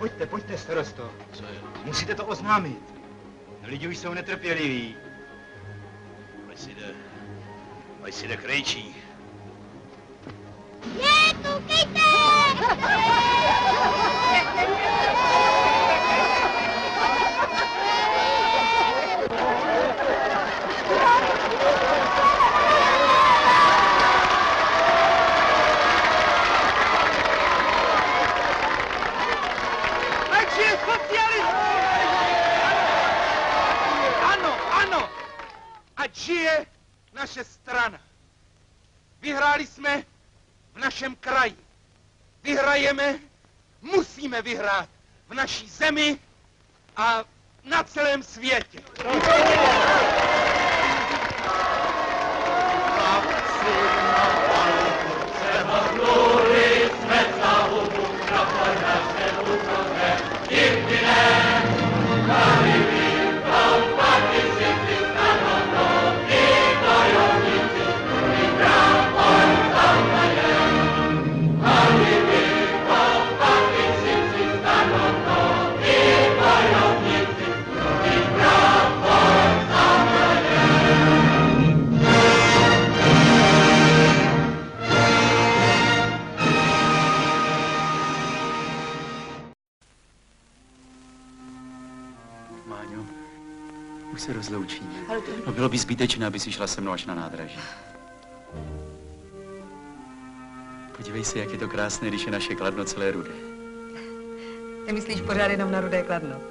Pojďte, starosto. Co je? Musíte to oznámit. Lidi už jsou netrpěliví. Ať si jde krejčí. Koukejte! Ať je socialismus! Ano! Ať žije naše strana. Vyhráli jsme v našem kraji. Vyhrajeme, musíme vyhrát v naší zemi a na celém světě. Už se rozloučíme. No bylo by zbytečné, aby si šla se mnou až na nádraží. Podívej se, jak je to krásné, když je naše Kladno celé rudé. Ty myslíš pořád jenom na rudé Kladno?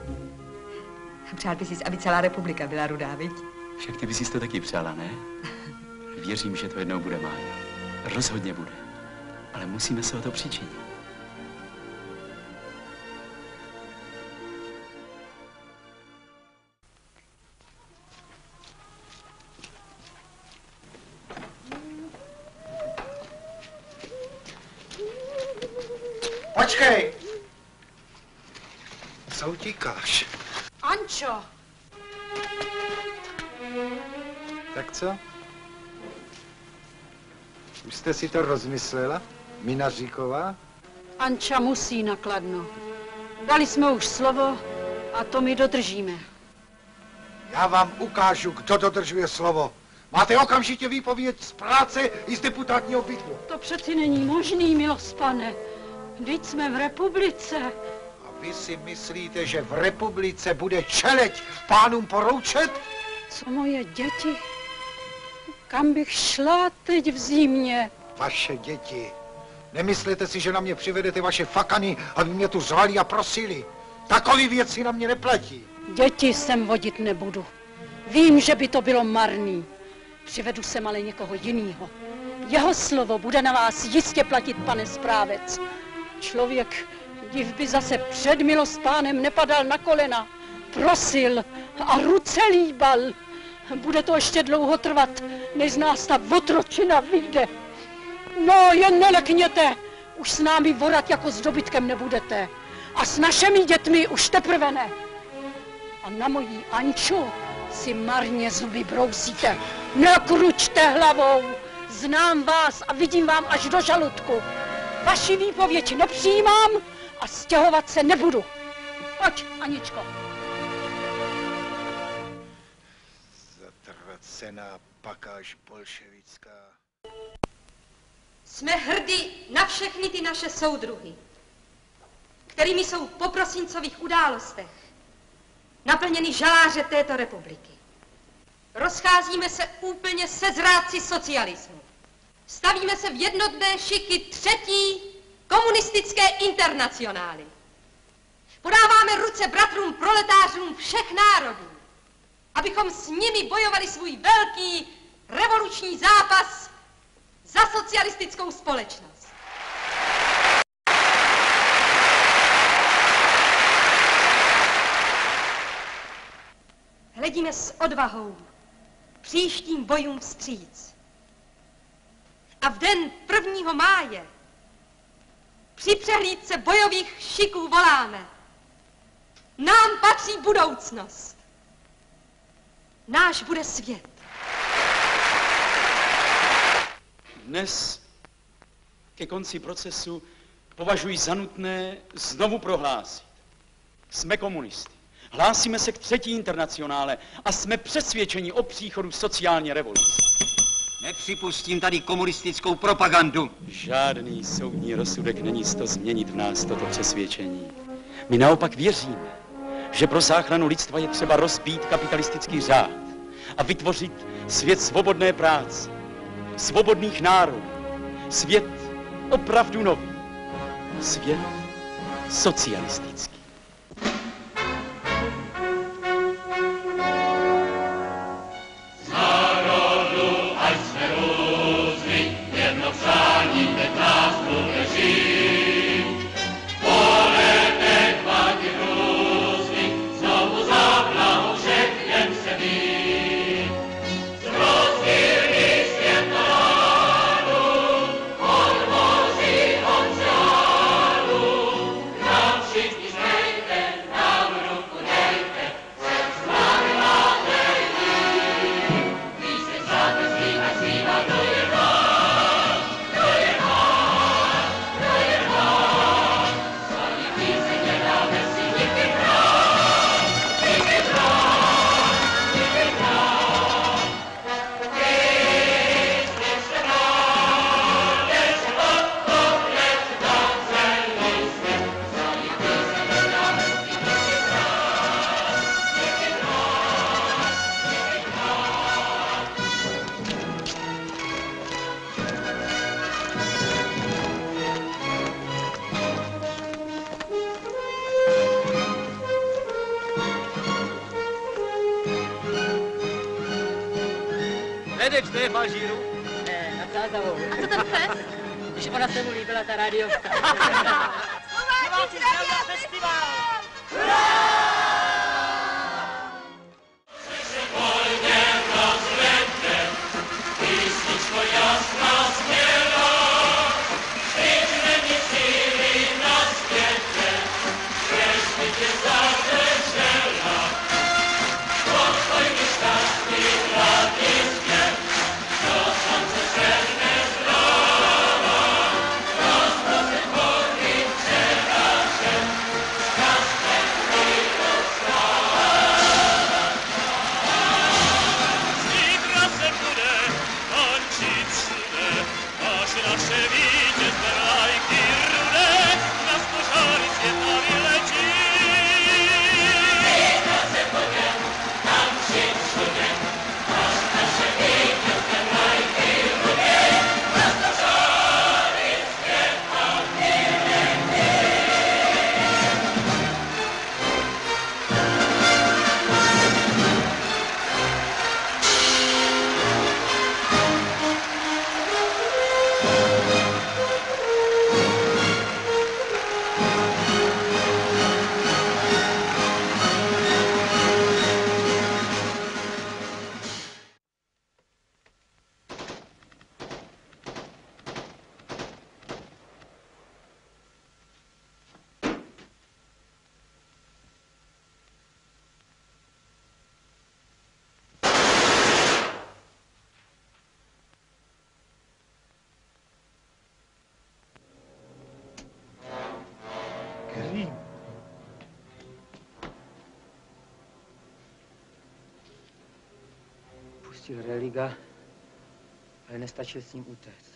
Přál by si, aby celá republika byla rudá, viď? Však ty bys si to taky přála, ne? Věřím, že to jednou bude, Máňo. Rozhodně bude. Ale musíme se o to přičinit. Počkej! Co utíkáš? Ančo! Tak co? Už jste si to rozmyslela, Minaříková? Anča musí na Kladno. Dali jsme už slovo a to my dodržíme. Já vám ukážu, kdo dodržuje slovo. Máte okamžitě výpověď z práce i z deputátního bytu. To přeci není možný, milospane. Vždyť jsme v republice. A vy si myslíte, že v republice bude čeleď pánům poroučet? Co moje děti? Kam bych šla teď v zimě? Vaše děti. Nemyslíte si, že na mě přivedete vaše fakany, aby mě tu zvali a prosili? Takový věci na mě neplatí. Děti sem vodit nebudu. Vím, že by to bylo marný. Přivedu sem ale někoho jinýho. Jeho slovo bude na vás jistě platit, pane správec. Člověk, div by zase před milospánem nepadal na kolena, prosil a ruce líbal. Bude to ještě dlouho trvat, než z nás ta otročina vyjde. No, jen nelekněte, už s námi vorat jako s dobytkem nebudete. A s našimi dětmi už teprve ne. A na mojí Anču si marně zuby brousíte. Nekručte hlavou, znám vás a vidím vám až do žaludku. Vaši výpověď nepřijímám a stěhovat se nebudu. Pojď, Aničko. Zatracená pakáž bolševická. Jsme hrdí na všechny ty naše soudruhy, kterými jsou po prosincových událostech naplněny žaláře této republiky. Rozcházíme se úplně se zrádci socialismu. Stavíme se v jednotné šiky třetí komunistické internacionály. Podáváme ruce bratrům proletářům všech národů, abychom s nimi bojovali svůj velký revoluční zápas za socialistickou společnost. Hledíme s odvahou příštím bojům vstříc. A v den 1. máje při přehlídce bojových šiků voláme: nám patří budoucnost. Náš bude svět. Dnes ke konci procesu považuji za nutné znovu prohlásit, Jsme komunisty. Hlásíme se k třetí internacionále a jsme přesvědčeni o příchodu sociální revoluce. Nepřipustím tady komunistickou propagandu. Žádný soudní rozsudek není sto změnit v nás toto přesvědčení. My naopak věříme, že pro záchranu lidstva je třeba rozbít kapitalistický řád a vytvořit svět svobodné práce, svobodných národů, svět opravdu nový, svět socialistický. Edek, to je falžíru? Ne, na Cázavou. A co ten fest? Když ona se mu líbila ta rádiovka. Slováci Rádia Festival! Pustil Religa, ale nestačil s ním utéct.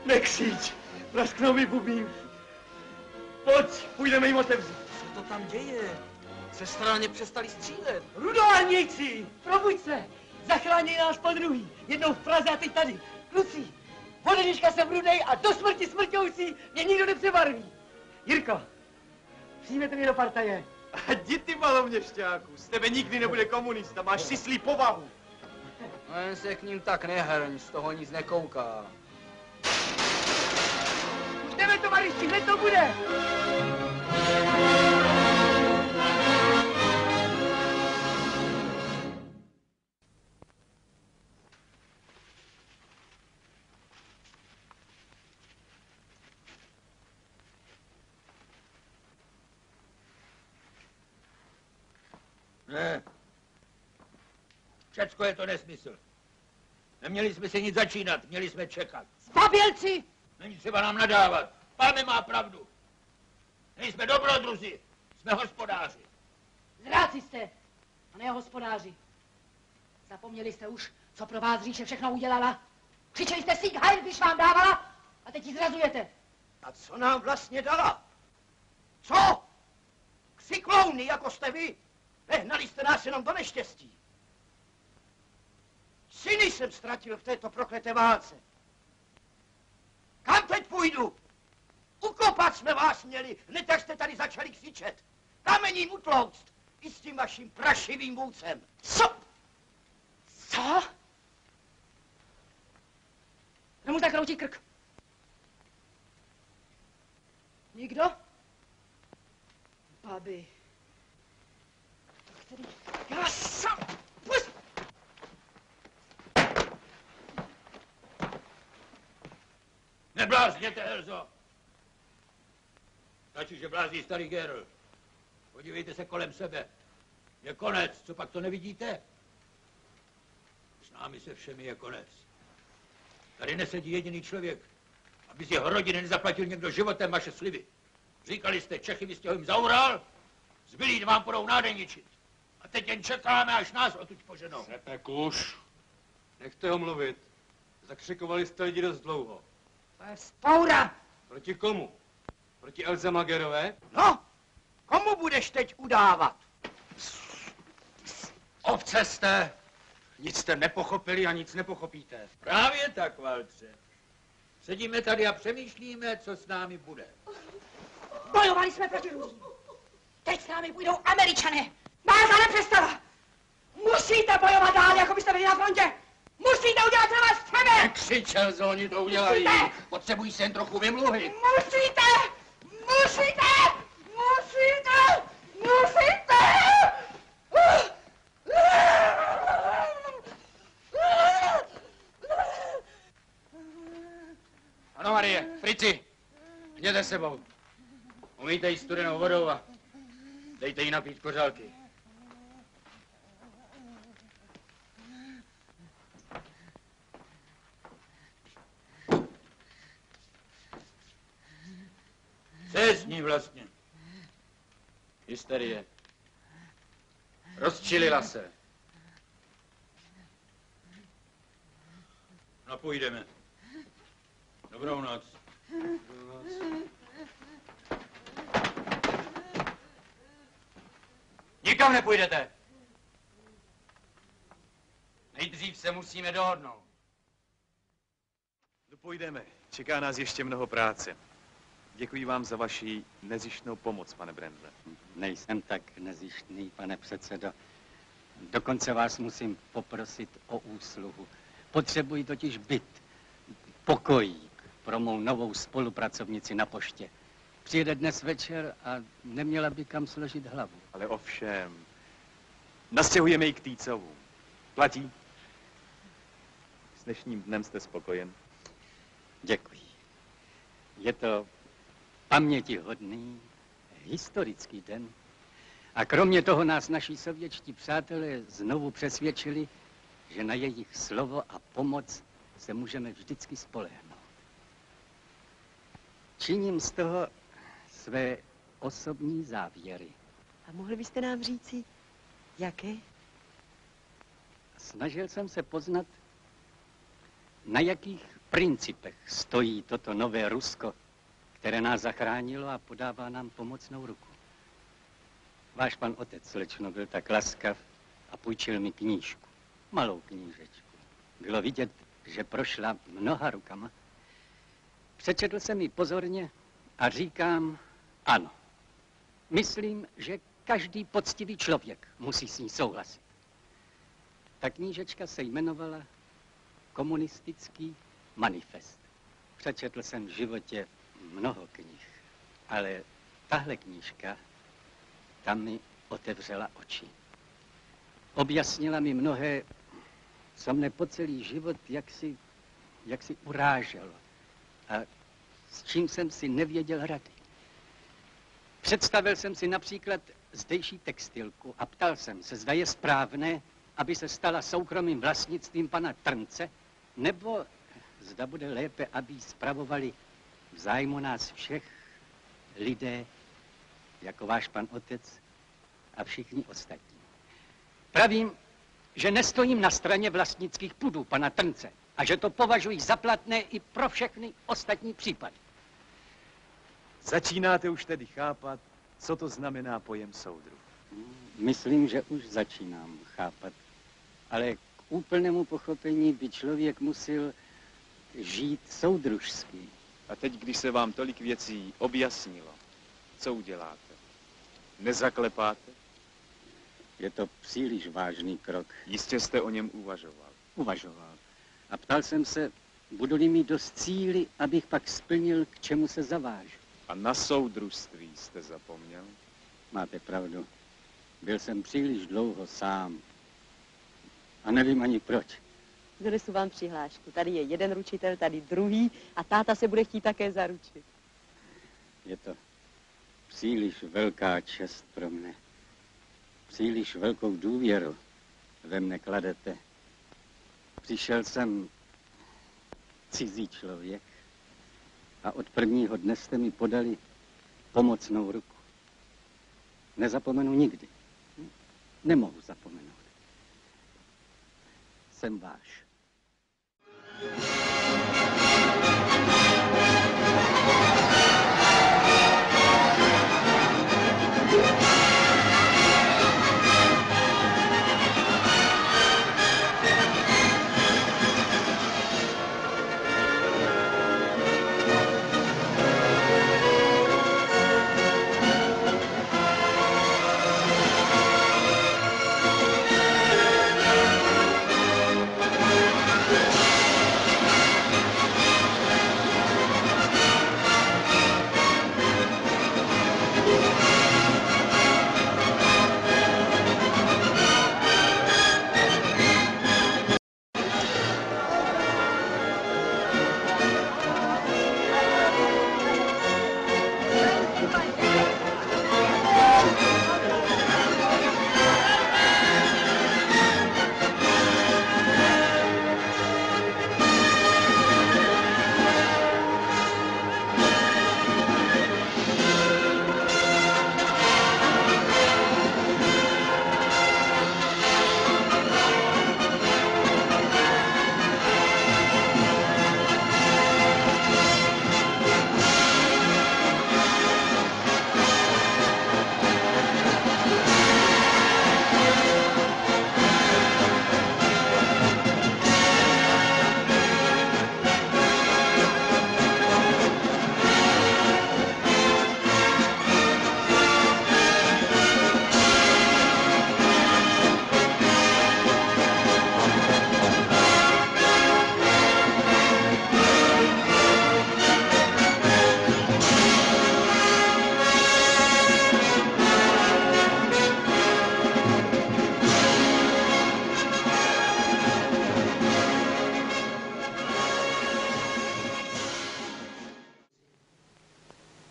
Nekřič, prasknou mi bubín. Pojď, půjdeme jim otevřít. Co to tam děje? Sestra na ně přestali střílet. Rudolárníci, probuď se. Zachrání nás po druhý. Jednou v Praze a teď tady. Kluci, ode dneška jsem rudej a do smrti smrťoucí mě nikdo nepřebarví. Jirko, přijmete mě do partaje. A jdi ty maloměšťáku, z tebe nikdy nebude komunista, máš syslí povahu. No jen se k ním tak nehrň, z toho nic nekouká. Už jdeme, tovariši, hned to bude. Ne. Všecko je to nesmysl. Neměli jsme se nic začínat, měli jsme čekat. Zbabělci! Není třeba nám nadávat. Pane má pravdu. Nejsme dobrodruzi, jsme hospodáři. Zráci jste, a ne hospodáři. Zapomněli jste už, co pro vás říše všechno udělala? Křičeli jste Sieg Heil, když vám dávala, a teď ji zrazujete. A co nám vlastně dala? Co? Křiklouny, jako jste vy? Nehnali jste nás jenom do neštěstí. Syny jsem ztratil v této prokleté válce. Kam teď půjdu? Ukopat jsme vás měli, hned jak jste tady začali křičet. Kamením utlouct i s tím vaším prašivým vůdcem. Co? Co? Kdo mu zakroutí krk? Nikdo? Babi. Který... Já sám... Pust! Neblázněte, Elzo. Stačí, že blázní starý Gerl. Podívejte se kolem sebe. Je konec, co pak to nevidíte? S námi se všemi je konec. Tady nesedí jediný člověk, aby z jeho rodiny nezaplatil někdo životem vaše sliby. Říkali jste, Čechy, vy jste ho jim zaural, zbylí vám budou nádenničit. A teď jen čekáme, až nás odtud poženou. Repe kuš. Nechte ho mluvit. Zakřikovali jste lidi dost dlouho. To je vzpoura. Proti komu? Proti Elze Magerové? No, komu budeš teď udávat? Ovce jste! Nic jste nepochopili a nic nepochopíte. Právě tak, Valtře. Sedíme tady a přemýšlíme, co s námi bude. Bojovali jsme proti Rusům. Teď s námi půjdou Američané. Válka nepřestala. Musíte bojovat dál, jako byste byli na frontě. Musíte udělat, co vás chceme. Nekřičel, co oni to udělají. Musíte. Potřebují se jen trochu vymluvit. Musíte! Musíte! Musíte! Musíte! Ano, Marie, Frici, jděte sebou. Umýjte ji studenou vodou a dejte jí napít kořálky. Co je s ní vlastně? Hysterie. Rozčilila se. No půjdeme. Dobrou noc. Nikam nepůjdete. Nejdřív se musíme dohodnout. Půjdeme. Čeká nás ještě mnoho práce. Děkuji vám za vaši nezištnou pomoc, pane Brendle. Nejsem tak nezištný, pane předsedo. Dokonce vás musím poprosit o úsluhu. Potřebuji totiž byt, pokojík pro mou novou spolupracovnici na poště. Přijede dnes večer a neměla by kam složit hlavu. Ale ovšem, nastěhujeme ji k Týcovu. Platí? S dnešním dnem jste spokojen? Děkuji. Je to pamětihodný, historický den. A kromě toho nás naši sovětští přátelé znovu přesvědčili, že na jejich slovo a pomoc se můžeme vždycky spolehnout. Činím z toho své osobní závěry. A mohli byste nám říci, jaké? Snažil jsem se poznat, na jakých principech stojí toto nové Rusko, které nás zachránilo a podává nám pomocnou ruku. Váš pan otec, slečno, byl tak laskav a půjčil mi knížku, malou knížečku. Bylo vidět, že prošla mnoha rukama. Přečetl jsem ji pozorně a říkám ano. Myslím, že každý poctivý člověk musí s ní souhlasit. Ta knížečka se jmenovala Komunistický manifest. Přečetl jsem v životě mnoho knih, ale tahle knížka, ta mi otevřela oči. Objasnila mi mnohé, co mne po celý život jaksi uráželo a s čím jsem si nevěděl rady. Představil jsem si například zdejší textilku a ptal jsem se, zda je správné, aby se stala soukromým vlastnictvím pana Trnce, nebo zda bude lépe, aby ji spravovali v zájmu nás všech lidé, jako váš pan otec a všichni ostatní. Pravím, že nestojím na straně vlastnických pudů pana Trnce a že to považuji za platné i pro všechny ostatní případy. Začínáte už tedy chápat, co to znamená pojem soudruh? Myslím, že už začínám chápat, ale k úplnému pochopení by člověk musel žít soudružsky. A teď, když se vám tolik věcí objasnilo, co uděláte? Nezaklepáte? Je to příliš vážný krok. Jistě jste o něm uvažoval. Uvažoval. A ptal jsem se, budu-li mít dost síly, abych pak splnil, k čemu se zavážu. A na soudružství jste zapomněl? Máte pravdu. Byl jsem příliš dlouho sám. A nevím ani proč. Donesu vám přihlášku. Tady je jeden ručitel, tady druhý a táta se bude chtít také zaručit. Je to příliš velká čest pro mne. Příliš velkou důvěru ve mne kladete. Přišel jsem cizí člověk a od prvního dne jste mi podali pomocnou ruku. Nezapomenu nikdy. Nemohu zapomenout. Jsem váš.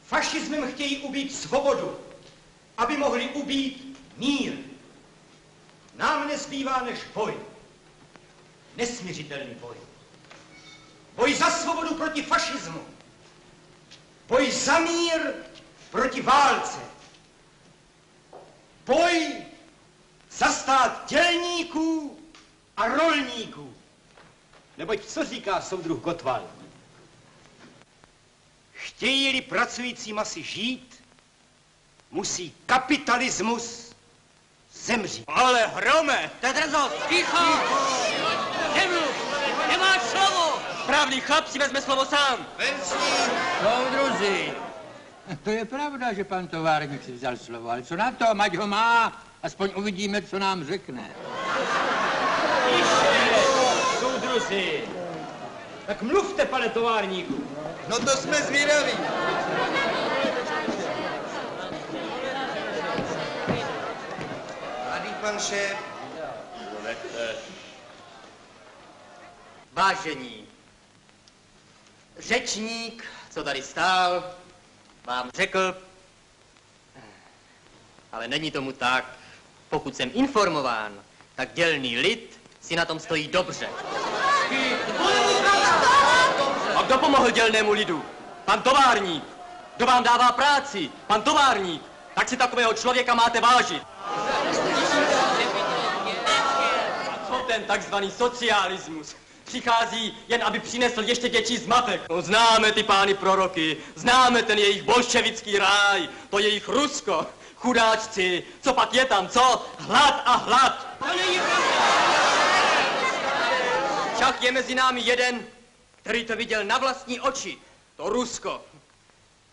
Fašismem chtějí ubít svobodu, aby mohli ubít mír. Nám nezbývá než boj. Nesmiřitelný boj. Boj za svobodu proti fašismu. Boj za mír proti válce. Boj za stát dělníků a rolníků. Neboť co říká soudruh Gottwald? Chtějí-li pracující masy žít, musí kapitalismus zemřít. Ale Hrome! Tetrzo, ticho! Nemluv! Nemáš slovo! Správný chlap si vezme slovo sám. Soudruzi, to je pravda, že pan továrník si vzal slovo, ale co na to, ať ho má, aspoň uvidíme, co nám řekne. Soudruzi, tak mluvte, pane továrníku. No to jsme zvědaví. Mladý pan šéf. Vážení, řečník, co tady stál, vám řekl, Ale není tomu tak. Pokud jsem informován, tak dělný lid si na tom stojí dobře. A kdo pomohl dělnému lidu? Pan továrník. Kdo vám dává práci? Pan továrník. Tak si takového člověka máte vážit. A co ten takzvaný socialismus? Přichází jen, aby přinesl ještě větší zmatek. No, známe ty pány proroky, známe ten jejich bolševický ráj, to jejich Rusko. Chudáčci, co pak je tam, co? Hlad a hlad. Však je mezi námi jeden, který to viděl na vlastní oči. To Rusko.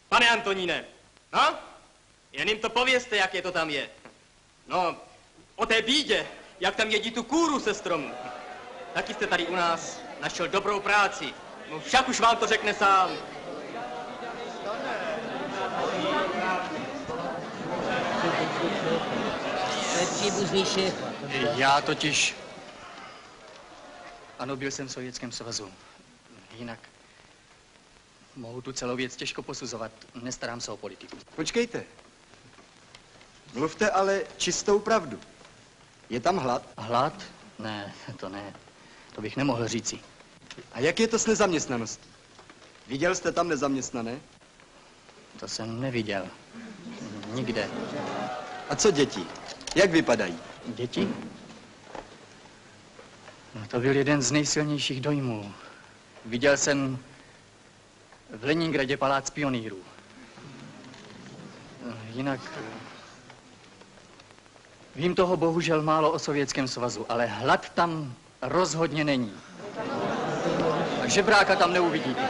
Pane Antoníne, no? Jen jim to povězte, jak je to tam je. No, o té bídě, jak tam jedí tu kůru se stromu. Taky jste tady u nás našel dobrou práci. No však už vám to řekne sám. To je příbuzný šéf. Já totiž... Ano, byl jsem v Sovětském svazu. Jinak mohu tu celou věc těžko posuzovat. Nestarám se o politiku. Počkejte. Mluvte ale čistou pravdu. Je tam hlad? Hlad? Ne, to ne. To bych nemohl říci. A jak je to s nezaměstnaností? Viděl jste tam nezaměstnané? To jsem neviděl. Nikde. A co děti? Jak vypadají? Děti? No, to byl jeden z nejsilnějších dojmů. Viděl jsem v Leningradě palác pionýrů. Jinak... Vím toho bohužel málo o Sovětském svazu, ale hlad tam rozhodně není. A žebráka tam neuvidíte.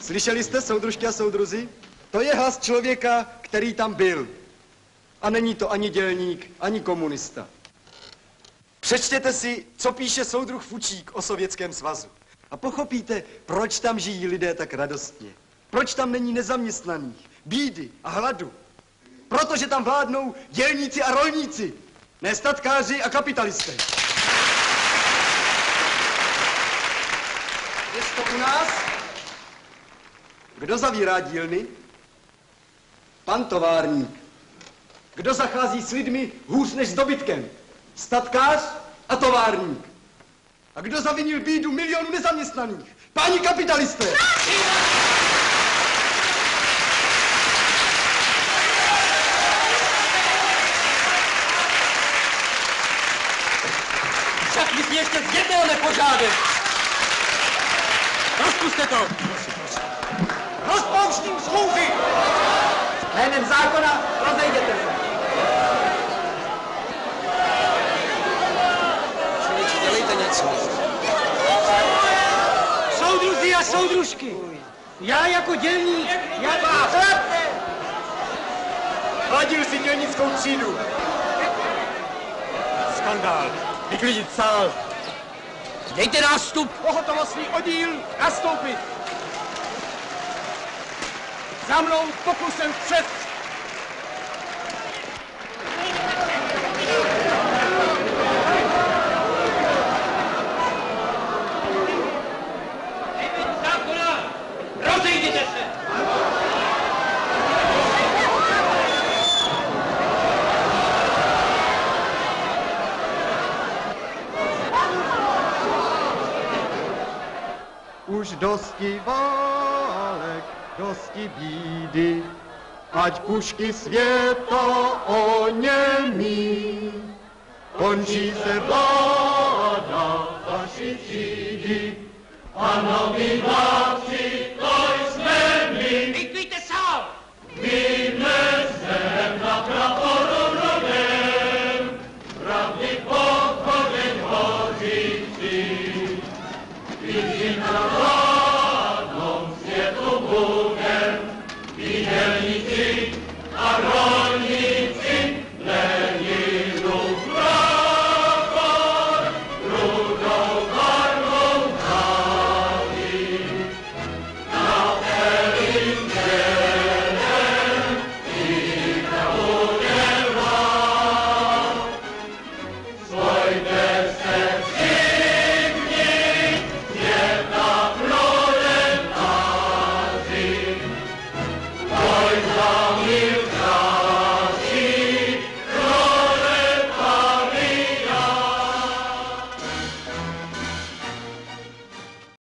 Slyšeli jste, soudružky a soudruzi? To je hlas člověka, který tam byl. A není to ani dělník, ani komunista. Přečtěte si, co píše soudruh Fučík o Sovětském svazu. A pochopíte, proč tam žijí lidé tak radostně. Proč tam není nezaměstnaných, bídy a hladu. Protože tam vládnou dělníci a rolníci, ne statkáři a kapitalisté. Jest to u nás? Kdo zavírá dílny? Pan továrník. Kdo zachází s lidmi hůř než s dobytkem? Statkář a továrník. A kdo zavinil bídu milionů nezaměstnaných? Páni kapitalisté! Však my si ještě z jednoho nepožádek. Rozpuste to. Rozpouštím schůzi! Jménem zákona rozejděte se. Člověči, dělejte něco. Soudruzi a soudružky, já jako dělník, jak vás... Hladil si dělnickou třídu. Skandál. Vyklidit sál. Dejte nástup. Pohotovostný oddíl nastoupit. Za mnou pokusem vpřed. Rozejděte se. Už dosti válek, dosti bídy, ať pušky světa oněmí. Končí se vláda vaší třídy a nový vlád